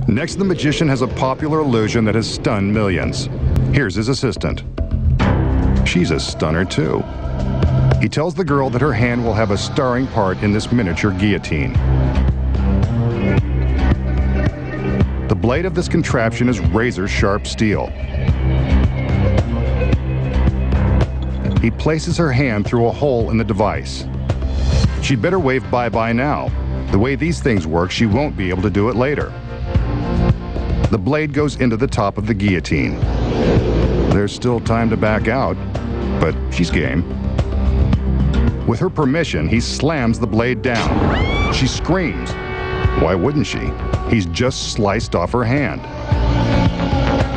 Next, the magician has a popular illusion that has stunned millions. Here's his assistant. She's a stunner too. He tells the girl that her hand will have a starring part in this miniature guillotine. The blade of this contraption is razor-sharp steel. He places her hand through a hole in the device. She'd better wave bye-bye now. The way these things work, she won't be able to do it later. The blade goes into the top of the guillotine. There's still time to back out, but she's game. With her permission, he slams the blade down. She screams. Why wouldn't she? He's just sliced off her hand.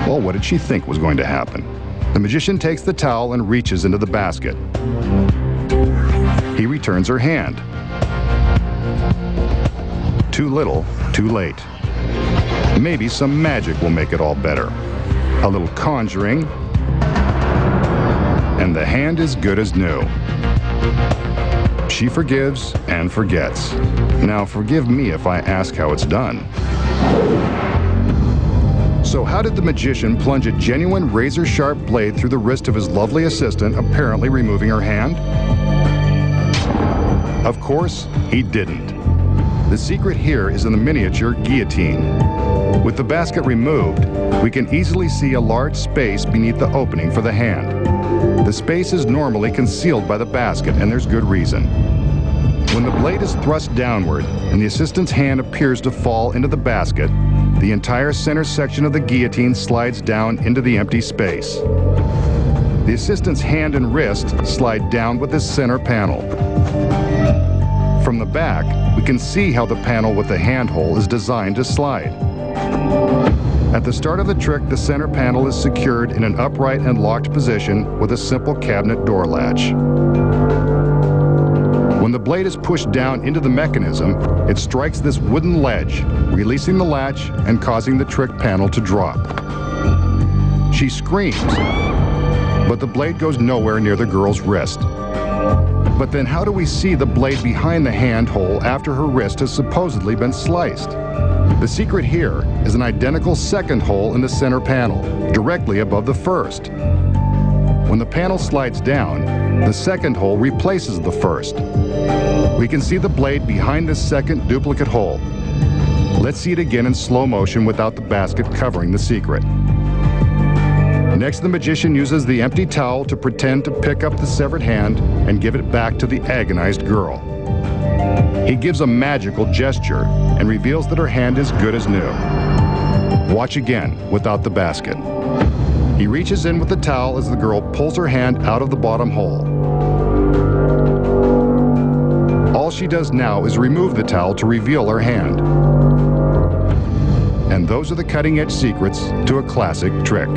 Well, what did she think was going to happen? The magician takes the towel and reaches into the basket. He returns her hand. Too little, too late. Maybe some magic will make it all better. A little conjuring, and the hand is good as new. She forgives and forgets. Now forgive me if I ask how it's done. So how did the magician plunge a genuine razor-sharp blade through the wrist of his lovely assistant, apparently removing her hand? Of course, he didn't. The secret here is in the miniature guillotine. With the basket removed, we can easily see a large space beneath the opening for the hand. The space is normally concealed by the basket, and there's good reason. When the blade is thrust downward and the assistant's hand appears to fall into the basket, the entire center section of the guillotine slides down into the empty space. The assistant's hand and wrist slide down with the center panel. From the back, we can see how the panel with the handhole is designed to slide. At the start of the trick, the center panel is secured in an upright and locked position with a simple cabinet door latch. When the blade is pushed down into the mechanism, it strikes this wooden ledge, releasing the latch and causing the trick panel to drop. She screams, but the blade goes nowhere near the girl's wrist. But then how do we see the blade behind the hand hole after her wrist has supposedly been sliced? The secret here is an identical second hole in the center panel, directly above the first. When the panel slides down, the second hole replaces the first. We can see the blade behind this second duplicate hole. Let's see it again in slow motion without the basket covering the secret. Next, the magician uses the empty towel to pretend to pick up the severed hand and give it back to the agonized girl. He gives a magical gesture and reveals that her hand is good as new. Watch again without the basket. He reaches in with the towel as the girl pulls her hand out of the bottom hole. All she does now is remove the towel to reveal her hand. And those are the cutting-edge secrets to a classic trick.